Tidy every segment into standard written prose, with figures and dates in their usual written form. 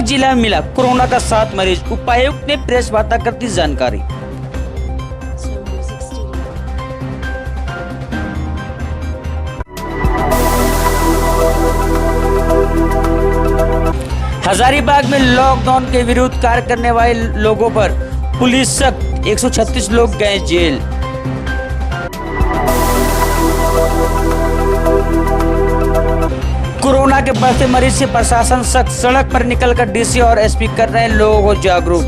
जिला में मिला कोरोना का 7 मरीज, उपायुक्त ने प्रेस वार्ता कर दी जानकारी। हजारीबाग में लॉकडाउन के विरुद्ध कार्य करने वाले लोगों पर पुलिस सख्त, 136 लोग गए जेल। कोरोना के बढ़ते मरीज से प्रशासन सख्त, सड़क पर निकलकर डीसी और एसपी कर रहे हैं लोगों को जागरूक।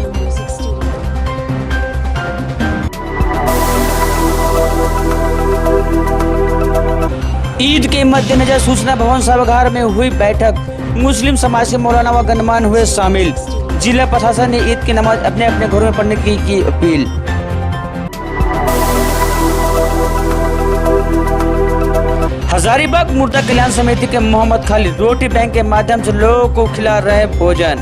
ईद के मद्देनजर सूचना भवन सभागार में हुई बैठक, मुस्लिम समाज के मौलाना व गणमान्य हुए शामिल। जिला प्रशासन ने ईद की नमाज अपने अपने घरों में पढ़ने की अपील। हजारीबाग मुर्दा कल्याण समिति के मोहम्मद खालिद रोटी बैंक के माध्यम से लोगों को खिला रहे भोजन।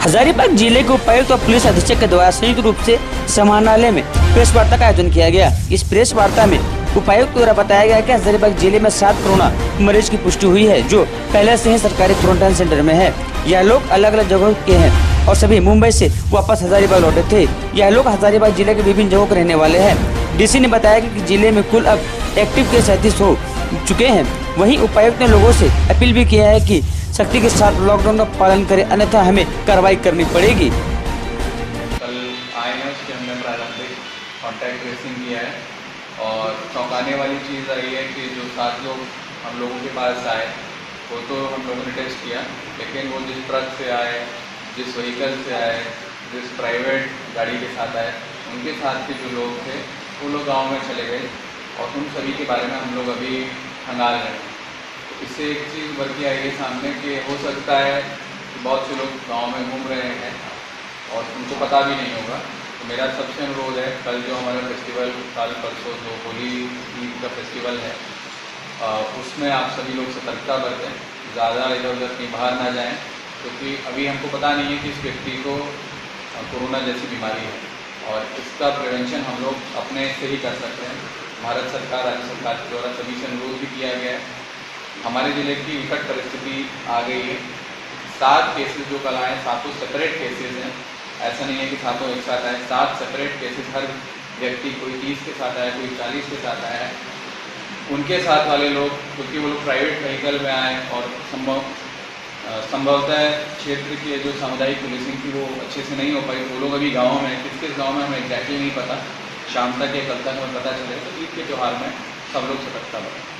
हजारीबाग जिले के उपायुक्त और पुलिस अधीक्षक के द्वारा संयुक्त रूप से समाहरणालय में प्रेस वार्ता का आयोजन किया गया। इस प्रेस वार्ता में उपायुक्त द्वारा बताया गया कि हजारीबाग जिले में 7 कोरोना मरीज की पुष्टि हुई है, जो पहले से ही सरकारी क्वारंटाइन सेंटर में है। यह लोग अलग अलग जगहों के हैं और सभी मुंबई से वापस हजारीबाग लौटे थे। यह लोग हजारीबाग जिले के विभिन्न जगहों के रहने वाले हैं। डीसी ने बताया कि जिले में कुल अब एक्टिव केस 37 हो चुके हैं। वहीं उपायुक्त ने लोगों से अपील भी किया है कि सख्ती के साथ लॉकडाउन का पालन करें, अन्यथा हमें कार्रवाई करनी पड़ेगी। कल आए हैं, उसके हमने प्रारंभिक कॉन्टैक्ट ट्रेसिंग किया है और चौंकाने वाली चीज़ आई है कि जो 7 लोग हम लोगों के पास आए वो तो हम लोगों ने टेस्ट किया, लेकिन वो जिस ट्रक से आए, जिस व्हीकल से आए, जिस प्राइवेट गाड़ी के साथ आए, उनके साथ के जो लोग थे वो लोग गाँव में चले गए और उन सभी के बारे में हम लोग अभी खंगाल रहे हैं। इससे एक चीज़ बढ़ के आई है सामने कि हो सकता है कि बहुत से लोग गांव में घूम रहे हैं और उनको पता भी नहीं होगा। तो मेरा सबसे अनुरोध है, कल जो हमारा फेस्टिवल, कल परसों जो होली ईद का फेस्टिवल है, उसमें आप सभी लोग सतर्कता बरतें, ज़्यादा इधर उधर कहीं बाहर ना जाएं, क्योंकि अभी हमको पता नहीं है कि इस व्यक्ति को कोरोना जैसी बीमारी है और इसका प्रिवेंशन हम लोग अपने से ही कर सकते हैं। भारत सरकार, राज्य सरकार के द्वारा सभी से अनुरोध भी किया गया है। हमारे ज़िले की विकट परिस्थिति आ गई है। 7 केसेस जो कल आए, 7 सेपरेट केसेस हैं। ऐसा नहीं है कि 7 एक साथ आए, 7 सेपरेट केसेस। हर व्यक्ति, कोई 30 के साथ आया, कोई 40 के साथ आया है। उनके साथ वाले लोग, क्योंकि वो लोग प्राइवेट व्हीकल में आए और संभवतः क्षेत्र की जो सामुदायिक पुलिसिंग थी वो अच्छे से नहीं हो पाई। वो लोग अभी गाँव में, किस गाँव में हमें एग्जैक्टली नहीं पता, शाम तक या कल तक हमें पता चले। तो ईद के त्यौहार में सब लोग सतर्कता बरतें।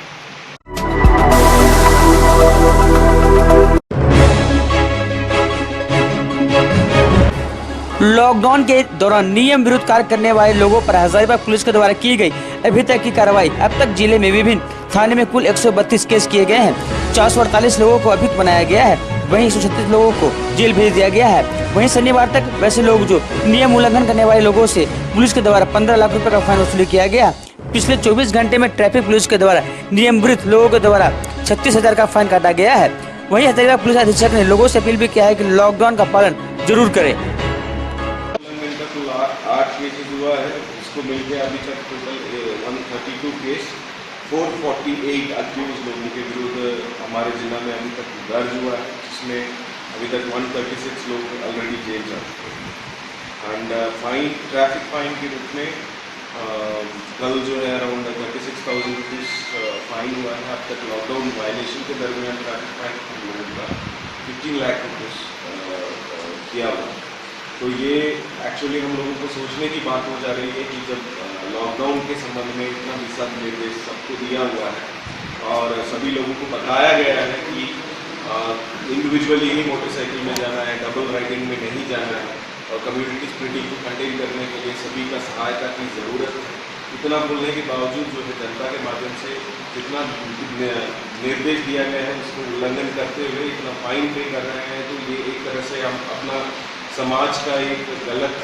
लॉकडाउन के दौरान नियम विरुद्ध कार्य करने वाले लोगों पर हजारीबाग पुलिस के द्वारा की गई अभी तक की कार्रवाई। अब तक जिले में विभिन्न थाने में कुल 132 केस किए गए हैं। 448 लोगों को अभियुक्त बनाया गया है। वहीं 136 लोगों को जेल भेज दिया गया है। वहीं शनिवार तक वैसे लोग जो नियम उल्लंघन करने वाले लोगों से पुलिस के द्वारा 15 लाख रुपए का फाइन वसूली किया गया। पिछले 24 घंटे में ट्रैफिक पुलिस के द्वारा नियम विरुद्ध लोगों के द्वारा 36,000 का फाइन काटा गया है। वहीं हजारीबाग पुलिस अधीक्षक ने लोगों से अपील भी किया है कि लॉकडाउन का पालन जरूर करें। 8 केसेस हुआ है, इसको मिलकर अभी तक टोटल 132 केस, 448 एक्यूज लोगों के विरुद्ध हमारे जिला में अभी तक दर्ज हुआ है, जिसमें अभी तक 136 लोग ऑलरेडी जेल जा चुके हैं। एंड फाइन, ट्रैफिक फाइन के रूप में कल जो है अराउंड 36,000 रुपीज़ फाइन हुआ है। अब तक लॉकडाउन वायलेशन के दरमियान ट्रैफिक फाइन हम लोगों का 15 लाख रुपीज़ किया हुआ। तो ये एक्चुअली हम लोगों को सोचने की बात हो जा रही है कि जब लॉकडाउन के संबंध में इतना दिशा निर्देश सबको दिया हुआ है और सभी लोगों को बताया गया है कि इंडिविजुअली ही मोटरसाइकिल में जाना है, डबल राइडिंग में नहीं जाना है और कम्युनिटी स्प्रिटिंग को कंटेन करने के लिए सभी का सहायता की ज़रूरत है। इतना बोलने के बावजूद जो है जनता के माध्यम से जितना निर्देश दिया गया है उसको उल्लंघन करते हुए इतना फाइन पे कर रहे हैं, तो ये एक तरह से हम अपना समाज का एक गलत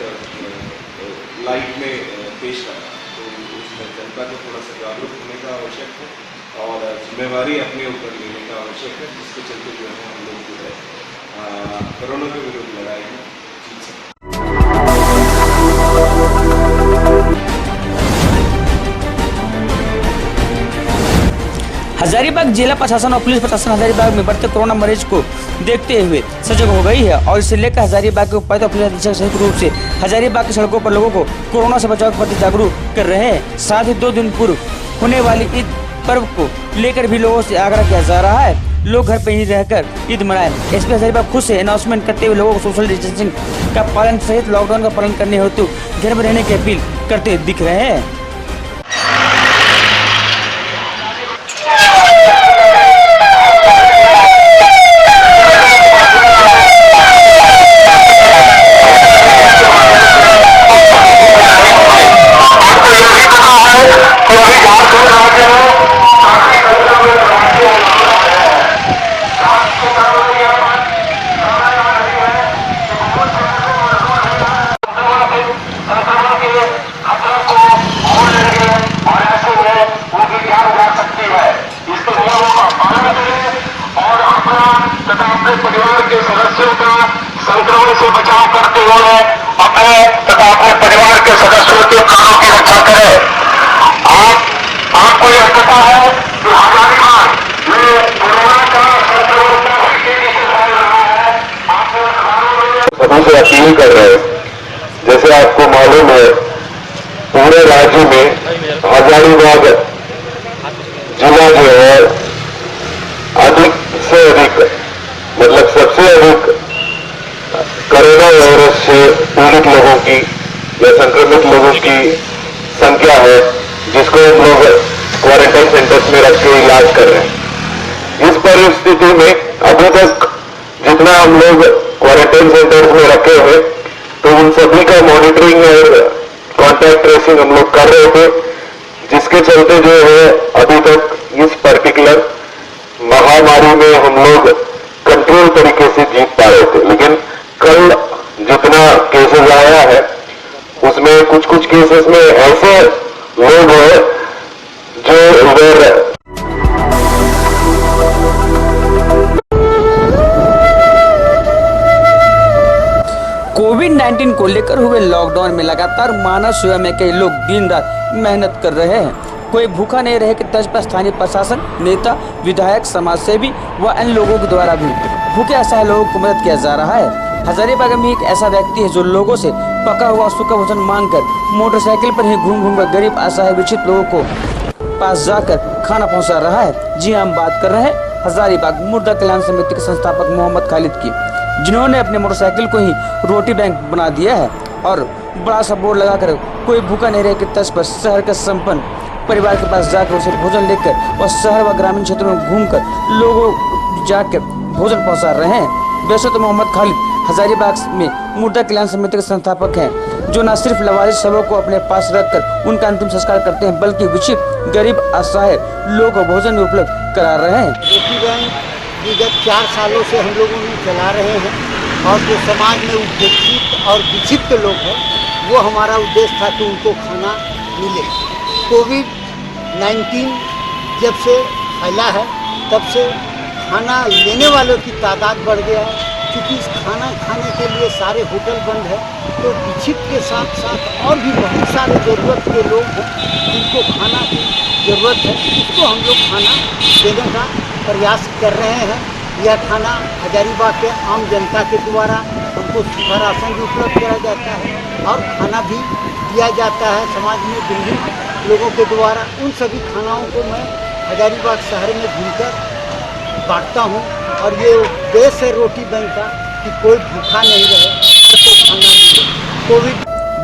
लाइट में पेश कर रहा है। तो उसमें जनता को थोड़ा सा जागरूक होने का आवश्यक है और जिम्मेवारी अपने ऊपर लेने का आवश्यक है, जिसके चलते जो है हम लोग जो है कोरोना के विरुद्ध लड़ाई में जीत सकते हैं। हजारीबाग जिला प्रशासन और पुलिस प्रशासन हजारीबाग में बढ़ते कोरोना मरीज को देखते हुए सजग हो गई है और इसे लेकर हजारीबाग के उपायुक्त और पुलिस अधीक्षक संयुक्त रूप से हजारीबाग की सड़कों पर लोगों को कोरोना से बचाव के प्रति जागरूक कर रहे हैं। साथ ही 2 दिन पूर्व होने वाली ईद पर्व को लेकर भी लोगों से आग्रह किया जा रहा है लोग घर पे ही रहकर ईद मनाएं। एसपी हजारीबाग खुद से अनाउंसमेंट करते हुए लोगों को सोशल डिस्टेंसिंग का पालन सहित लॉकडाउन का पालन करने हेतु घर में रहने की अपील करते दिख रहे हैं। परिवार के सदस्यों का संक्रमण से बचाव करते हुए अपने तथा अपने परिवार के सदस्यों के प्राणों की रक्षा करें। आपको यह पता है कि हजारीबाग में कोरोना का संक्रमण तेजी से फैल रहा है। सभी से अपील कर रहे हैं, जैसे आपको मालूम है पूरे राज्य में हजारीबाग जिला जो है अधिक से अधिक मतलब सबसे अधिक कोरोना वायरस से पीड़ित लोगों की या संक्रमित लोगों की संख्या है, जिसको हम लोग क्वारंटाइन सेंटर्स में रख के इलाज कर रहे हैं। इस परिस्थिति में अभी तक जितना हम लोग क्वारंटाइन सेंटर्स में रखे हुए तो उन सभी का मॉनिटरिंग और कॉन्टैक्ट ट्रेसिंग हम लोग कर रहे थे, जिसके चलते जो है अभी तक इस पर्टिकुलर महामारी में हम लोग कंट्रोल तरीके से जीत पा रहे थे। लेकिन कल जितना केसेस आया है उसमें कुछ केसेस में ऐसे लोग हैं जो इधर कोविड-19 को लेकर हुए लॉकडाउन में लगातार मानव सेवा में कई लोग दिन रात मेहनत कर रहे हैं। कोई भूखा नहीं रहे कि तर्ज पर स्थानीय प्रशासन, नेता, विधायक, समाजसेवी व अन्य लोगों के द्वारा भी भूखे असहाय लोगों को मदद किया जा रहा है। हजारीबाग में एक ऐसा व्यक्ति है जो लोगों से पका हुआ सूखा भोजन मांगकर मोटरसाइकिल पर ही घूम कर गरीब असहाय विक्षित लोगों को पास जाकर खाना पहुंचा रहा है। जी हम बात कर रहे हैं हजारीबाग मुर्दा कल्याण समिति के संस्थापक मोहम्मद खालिद की, जिन्होंने अपने मोटरसाइकिल को ही रोटी बैंक बना दिया है और बड़ा सा बोर्ड लगाकर कोई भूखा नहीं रहे कि तर्ज पर शहर के संपन्न परिवार के पास जाकर उसे भोजन लेकर और शहर व ग्रामीण क्षेत्रों में घूमकर लोगों जाकर भोजन पहुंचा रहे हैं। वैसे तो मोहम्मद खालिद हजारीबाग में मुर्दा कल्याण समिति के संस्थापक हैं, जो न सिर्फ लवारिस शवों को अपने पास रखकर उनका अंतिम संस्कार करते हैं, बल्कि विक्षिप्त गरीब असहाय लोगों को भोजन भी उपलब्ध करा रहे हैं। रोटी बैंक विगत 4 सालों से हम लोगों ने चला रहे हैं और जो समाज में उपेक्षित और विक्षिप्त लोग हैं वो हमारा उद्देश्य था कि उनको खाना मिले। कोविड-19 जब से फैला है तब से खाना लेने वालों की तादाद बढ़ गया है। क्योंकि इस खाना खाने के लिए सारे होटल बंद है, तो विक्षिप्त के साथ साथ और भी बहुत सारे ज़रूरत के लोग हैं जिनको खाना की ज़रूरत है, उसको हम लोग खाना देने का प्रयास कर रहे हैं। यह खाना हजारीबाग के आम जनता के द्वारा हमको सूखा राशन भी उपलब्ध कराया जाता है और खाना भी दिया जाता है समाज में विभिन्न लोगों के द्वारा। उन सभी खानाओं को मैं हजारीबाग शहर में घूमकर बांटता हूँ और ये उद्देश्य है रोटी बैंक का कि कोई भूखा नहीं रहे, तो खाना मिले। कोविड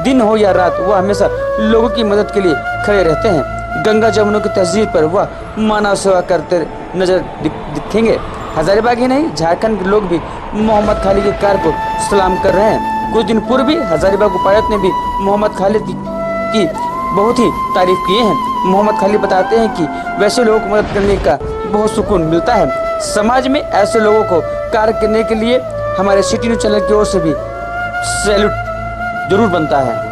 दिन हो या रात वह हमेशा लोगों की मदद के लिए खड़े रहते हैं। गंगा जमुनों की तहजीब पर वह मानव सेवा करते नजर दिखेंगे। हजारीबाग ही नहीं, झारखंड के लोग भी मोहम्मद खालिद के कार्य को सलाम कर रहे हैं। कुछ दिन पूर्व भी हजारीबाग उपायुक्त ने भी मोहम्मद खालिद की बहुत ही तारीफ किए हैं। मोहम्मद खालिद बताते हैं कि वैसे लोगों को मदद करने का बहुत सुकून मिलता है। समाज में ऐसे लोगों को कार्य करने के लिए हमारे सिटी न्यूज़ चैनल की ओर से भी सैल्यूट जरूर बनता है।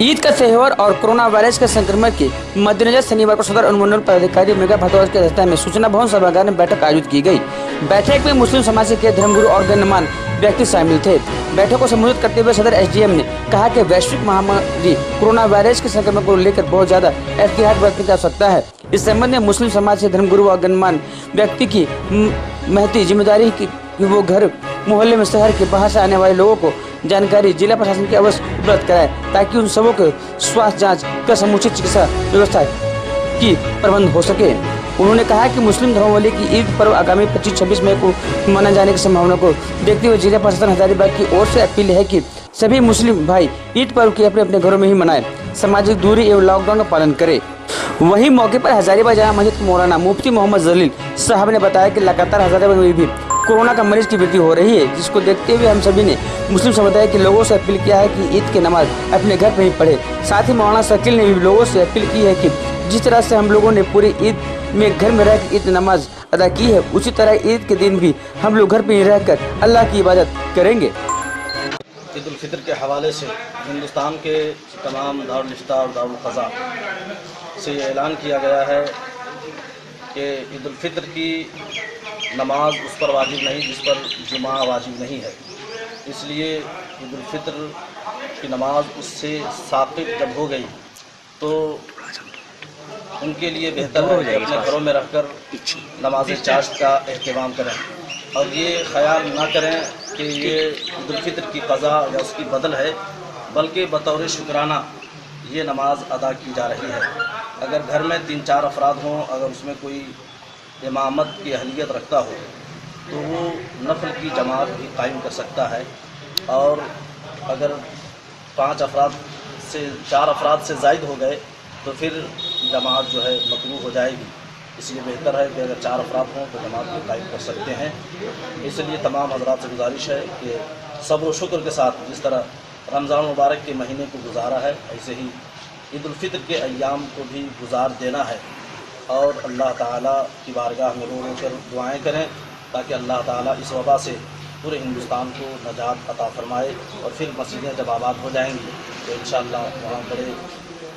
ईद का त्योहार और कोरोना वायरस के संक्रमण के मद्देनजर शनिवार को सदर अनुमंडल पदाधिकारी मेघा भारद्वाज की अध्यक्षता में सूचना भवन सभागार में बैठक आयोजित की गई। बैठक में मुस्लिम समाज के धर्मगुरु और गण्यमान्य व्यक्ति शामिल थे। बैठक को संबोधित करते हुए सदर एसडीएम ने कहा कि वैश्विक महामारी कोरोना वायरस के संक्रमण को लेकर बहुत ज्यादा एहतियात बरतने की आवश्यकता है। इस संबंध में मुस्लिम समाज के धर्मगुरु और गण्यमान्य व्यक्ति की महती जिम्मेदारी की वो घर मोहल्ले में शहर के बाहर से आने वाले लोगों को जानकारी जिला प्रशासन की अवश्य उपलब्ध कराए, ताकि उन सबों के स्वास्थ्य जांच कर समुचित चिकित्सा व्यवस्था की प्रबंध हो सके। उन्होंने कहा कि मुस्लिम धर्मावलंबी की ईद पर्व आगामी 25-26 मई को मनाए जाने की संभावना को देखते हुए जिला प्रशासन हजारीबाग की ओर से अपील है कि सभी मुस्लिम भाई ईद पर्व की अपने अपने घरों में ही मनाएं, सामाजिक दूरी एवं लॉकडाउन का पालन करें। वहीं मौके पर हजारीबाग जामा मस्जिद मौलाना मुफ्ती मोहम्मद जलील साहब ने बताया कि लगातार हजारीबाग में भी कोरोना का मरीज की वृद्धि हो रही है, जिसको देखते हुए हम सभी ने मुस्लिम समुदाय के लोगों से अपील किया है कि ईद की नमाज अपने घर पर ही पढ़े। साथ ही मौलाना शकील ने भी लोगों से अपील की है कि जिस तरह से हम लोगों ने पूरी ईद में घर में रहकर ईद नमाज अदा की है, उसी तरह ईद के दिन भी हम लोग घर पर ही रहकर अल्लाह की इबादत करेंगे। ईद उल फितर के हवाले से हिंदुस्तान के तमाम दारुल इफ्ता और दारुल क़ज़ा से ये ऐलान किया गया है कि ईद उल फितर की नमाज उस पर वाजिब नहीं जिस पर जुमा वाजिब नहीं है। इसलिए ईद उल फितर की नमाज उससे साक़ित जब हो गई तो उनके लिए बेहतर है कि अपने घरों में रहकर नमाज चाश्त का एहतमाम करें और ये ख्याल ना करें कि ये ईद उल फितर की क़ज़ा या उसकी बदल है, बल्कि बतौर शुक्राना ये नमाज अदा की जा रही है। अगर घर में 3-4 अफराद हों, अगर उसमें कोई इमामत की अहलियत रखता हो तो वो नफल की जमात भी कायम कर सकता है, और अगर 4 अफराद से ज़ायद हो गए तो फिर जमात जो है मकरूह हो जाएगी। इसलिए बेहतर है कि अगर 4 अफराद हों तो जमात भी कायम कर सकते हैं। इसलिए तमाम हज़रात से गुजारिश है कि सब्र व शुक्र के साथ जिस तरह रमज़ान मुबारक के महीने को गुजारा है, ऐसे ही ईद उल फितर के अय्याम को भी गुजार देना है और अल्लाह ताला की बारगाह में रो कर दुआएं करें ताकि अल्लाह ताला इस वबा से पूरे हिंदुस्तान को नजात अता फरमाए। और फिर मस्जिदें जब आबाद हो जाएंगी तो इंशाअल्लाह वहाँ बड़े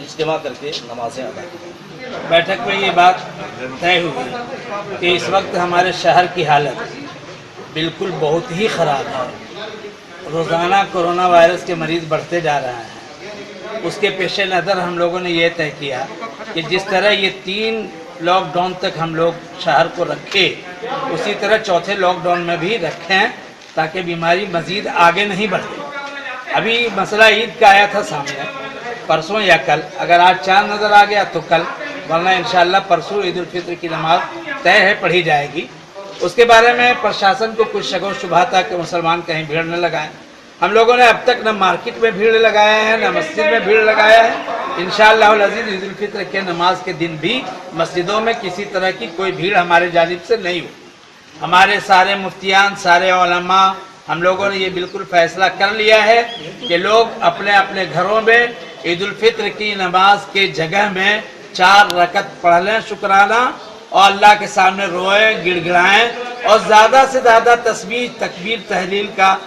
इज्तिमा करके नमाज़ें अदा करें। बैठक में ये बात तय हुई कि इस वक्त हमारे शहर की हालत बिल्कुल बहुत ही ख़राब है। रोज़ाना कोरोना वायरस के मरीज़ बढ़ते जा रहे हैं। उसके पेश नज़र हम लोगों ने ये तय किया कि जिस तरह ये 3 लॉकडाउन तक हम लोग शहर को रखे, उसी तरह चौथे लॉकडाउन में भी रखें ताकि बीमारी मज़ीद आगे नहीं बढ़े। अभी मसला ईद का आया था सामने, परसों या कल, अगर आज चाँद नज़र आ गया तो कल, वरना इंशाअल्लाह परसों ईद उल फितर की नमाज तय है, पढ़ी जाएगी। उसके बारे में प्रशासन को कुछ शक व शुबहा था कि मुसलमान कहीं भीड़ न लगाएं। हम लोगों ने अब तक न मार्केट में भीड़ लगाया है न मस्जिद में भीड़ लगाया है। इंशाअल्लाह अज़ीज़ ईद उल फितर के नमाज के दिन भी मस्जिदों में किसी तरह की कोई भीड़ हमारे जानिब से नहीं हो। हमारे सारे मुफ्तियान, सारे उलमा, हम लोगों ने ये बिल्कुल फ़ैसला कर लिया है कि लोग अपने अपने घरों में ईद उल फितर की नमाज के जगह में 4 रकत पढ़ लें शुक्राना, और अल्लाह के सामने रोएं, गिड़गिड़ाएं और ज़्यादा से ज़्यादा तस्बीह, तकबीर, तहलील का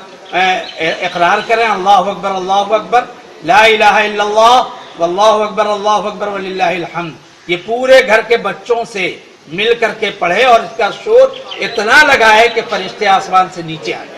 इकरार करें। अल्लाहु अकबर, अल्लाहु अकबर, ला इलाहा इल्लल्लाह, वल्लाहु अकबर वलिल्लाहिल हम्द। ये पूरे घर के बच्चों से मिल करके पढ़े और इसका शोर इतना लगा है कि फरिश्ते आसमान से नीचे आ गए।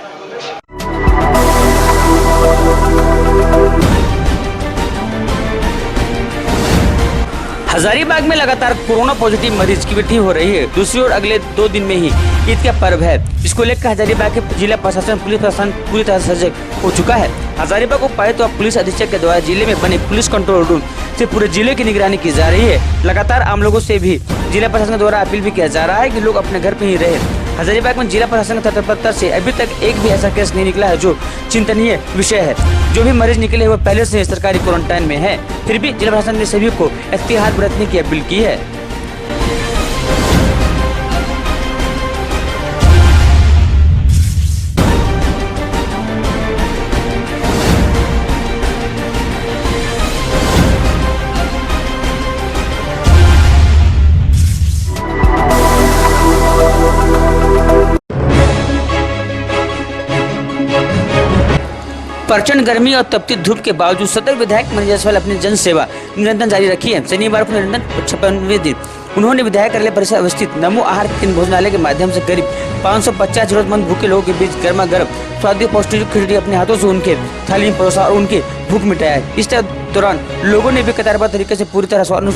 हजारीबाग में लगातार कोरोना पॉजिटिव मरीज की वृद्धि हो रही है। दूसरी ओर अगले 2 दिन में ही ईद का पर्व है। इसको लेकर हजारीबाग के जिला प्रशासन, पुलिस प्रशासन पूरी तरह सजग हो चुका है। हजारीबाग उपायुक्त और पुलिस अधीक्षक के द्वारा जिले में बने पुलिस कंट्रोल रूम से पूरे जिले की निगरानी की जा रही है। लगातार आम लोगों से भी जिला प्रशासन द्वारा अपील भी किया जा रहा है कि लोग अपने घर पे ही रहे। हजारीबाग में जिला प्रशासन के तत्परता से अभी तक एक भी ऐसा केस नहीं निकला है, जो चिंतनीय विषय है। जो भी मरीज निकले हुए पहले से सरकारी क्वारंटाइन में है, फिर भी जिला प्रशासन ने सभी को एहतियात बरतने की अपील की है। प्रचंड गर्मी और तपती धूप के बावजूद सदर विधायक मनीष जायसवाल अपनी जन सेवा निरंतर जारी रखी है। शनिवार को निरंतर 56वें दिन उन्होंने विधायक कार्यालय परिसर अवस्थित नमो आहार केंद्र भोजनालय के माध्यम से करीब 550 जरूरतमंद भूखे लोगों के बीच गर्मा गर्म स्वादिष्ट पौष्टिक खिचड़ी अपने हाथों से उनके थाली में परोसा और उनकी भूख मिटाया। इस दौरान लोगों ने भी कतारबद्ध तरीके से पूरी तरह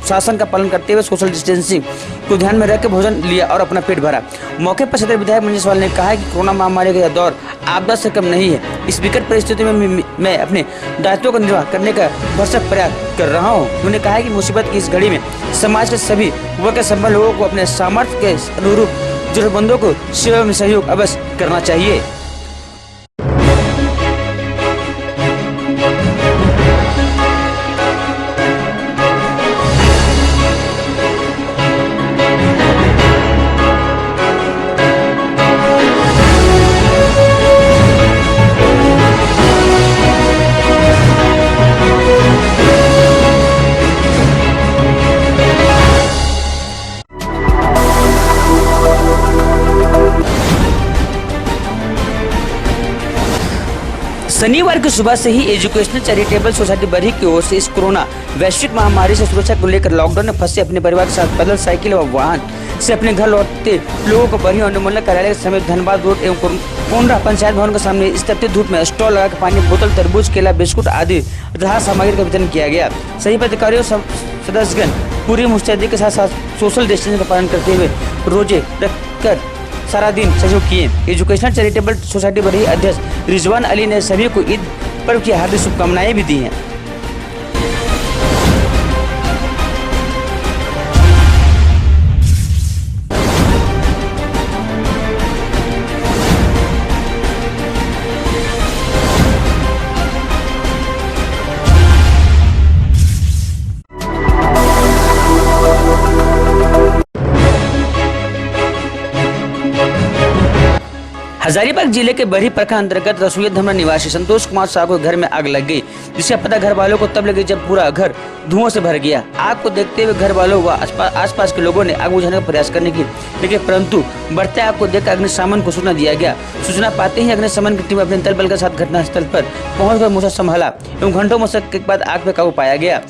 शासन का पालन करते हुए सोशल डिस्टेंसिंग को ध्यान में रख के भोजन लिया और अपना पेट भरा। मौके पर सदर विधायक मनीष जायसवाल ने कहा है कि कोरोना महामारी का यह दौर आपदा से कम नहीं है। इस विकट परिस्थिति में मैं अपने दायित्वों का निर्वाह करने का भरसक प्रयास कर रहा हूँ। उन्होंने कहा है कि मुसीबत की इस घड़ी में समाज के सभी वर्ग के संपन्न लोगों को अपने सामर्थ्य के अनुरूप जरूरतमंदों को सेवा में सहयोग अवश्य करना चाहिए। शनिवार की सुबह से ही एजुकेशनल चैरिटेबल सोसाइटी बरही की ओर से इस कोरोना वैश्विक महामारी से सुरक्षा को लेकर लॉकडाउन में फंसे अपने परिवार के साथ पैदल, साइकिल व वाहन से अपने घर लौटते लोगों को बरही अनुमंडल कार्यालय समेत धनबाद रोड एवं कोंडा पंचायत भवन के सामने इस तपती धूप में स्टॉल लगाकर पानी, बोतल, तरबूज, केला, बिस्कुट आदि राहत सामग्री का वितरण किया गया। सही पदाधिकारियों सदस्यगण पूरी मुस्तैदी के साथ सोशल डिस्टेंसिंग का पालन करते हुए रोजे रखकर सारा दिन सहयोग किए। एजुकेशनल चैरिटेबल सोसाइटी बरही अध्यक्ष रिजवान अली ने सभी को ईद पर्व की हार्दिक शुभकामनाएं भी दी हैं। हजारीबाग जिले के बरही प्रखंड अंतर्गत रसोई धमरा निवासी संतोष कुमार साहू के घर में आग लग गई, जिसका पता घर वालों को तब लगी जब पूरा घर धुआं से भर गया। आग को देखते हुए घर वालों व आसपास के लोगों ने आग बुझाने का प्रयास करने की, लेकिन परंतु बढ़ते आग को देखकर अग्निशमन को सूचना दिया गया। सूचना पाते ही अग्निशमन की टीम अपने दल बल के साथ घटनास्थल पर पहुंचकर मोर्चा संभाला एवं घंटों मशक्कत के बाद आग पर काबू पाया गया।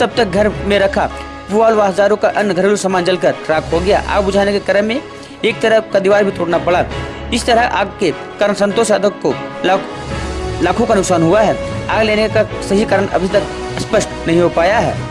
तब तक घर में रखा पुआल व हजारों का अन्य घरेलू सामान जलकर राख हो गया। आग बुझाने के क्रम में एक तरफ का दीवार भी तोड़ना पड़ा। इस तरह आग के कारण संतोष यादव को लाखों का नुकसान हुआ है। आग लेने का सही कारण अभी तक स्पष्ट नहीं हो पाया है।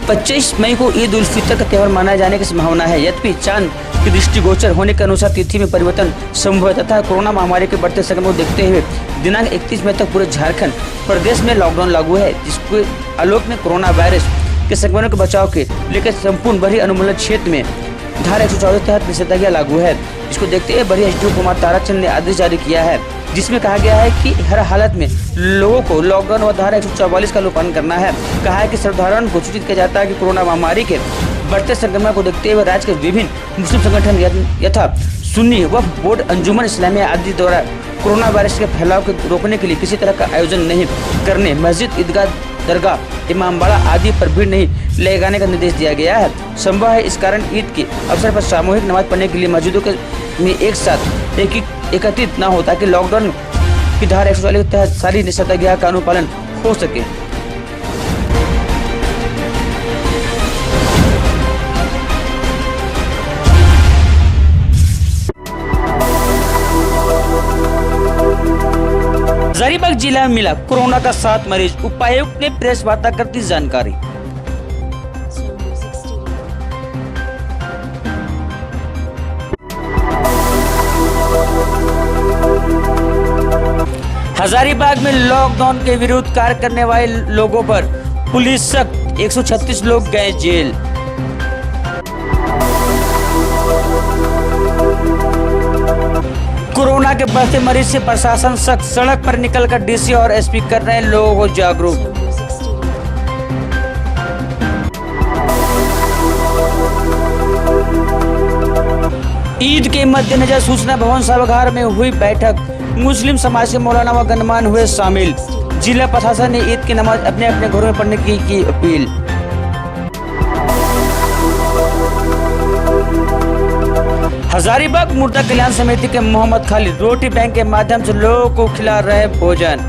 पच्चीस मई को ईद उल फितर का त्यौहार मनाए जाने की संभावना है। यद्यपि चांद की दृष्टिगोचर होने के अनुसार तिथि में परिवर्तन संभव है तथा कोरोना महामारी के बढ़ते संक्रमण को देखते हुए दिनांक 31 मई तक पूरे झारखंड प्रदेश में लॉकडाउन लागू है, जिसके आलोक में कोरोना वायरस के संक्रमण के बचाव के लेकर संपूर्ण बरही अनुमंडल क्षेत्र में धारा 114 के तहत निषेधाज्ञा लागू है। इसको देखते हुए बरही एसडीओ कुमार ताराचंद ने आदेश जारी किया है, जिसमें कहा गया है कि हर हालत में लोगों को लॉकडाउन व धारा 144 का पालन करना है। कहा है कि सर्वसाधारण को सूचित किया जाता है कि कोरोना महामारी के बढ़ते संक्रमण को देखते हुए राज्य के विभिन्न मुस्लिम संगठन यथा सुन्नी वक्फ बोर्ड, अंजुमन इस्लामिया आदि द्वारा कोरोना वायरस के फैलाव को रोकने के लिए किसी तरह का आयोजन नहीं करने, मस्जिद, ईदगाह, दरगाह, इमामबाड़ा आदि पर भीड़ नहीं लगाने का निर्देश दिया गया है। संभव है इस कारण ईद के अवसर पर सामूहिक नमाज पढ़ने के लिए मस्जिदों में एक साथ एकत्रित न हो, ताकि लॉकडाउन की धारा 144 के तहत सारी निषेधाज्ञा का अनुपालन हो सके। हजारीबाग जिला में मिला कोरोना का 7 मरीज, उपायुक्त ने प्रेस वार्ता कर दी जानकारी। हजारीबाग में लॉकडाउन के विरुद्ध कार्य करने वाले लोगों पर पुलिस सख्त, 136 लोग गए जेल। कोरोना के बढ़ते मरीज से प्रशासन सख्त, सड़क पर निकलकर डीसी और एसपी कर रहे हैं लोगों को जागरूक। ईद के मद्देनजर सूचना भवन सभागार में हुई बैठक, मुस्लिम समाज के मौलाना व गणमान्य हुए शामिल। जिला प्रशासन ने ईद की नमाज अपने अपने घरों में पढ़ने की अपील। हजारीबाग मुर्दा कल्याण समिति के मोहम्मद खालिद रोटी बैंक के माध्यम से लोगों को खिला रहे भोजन।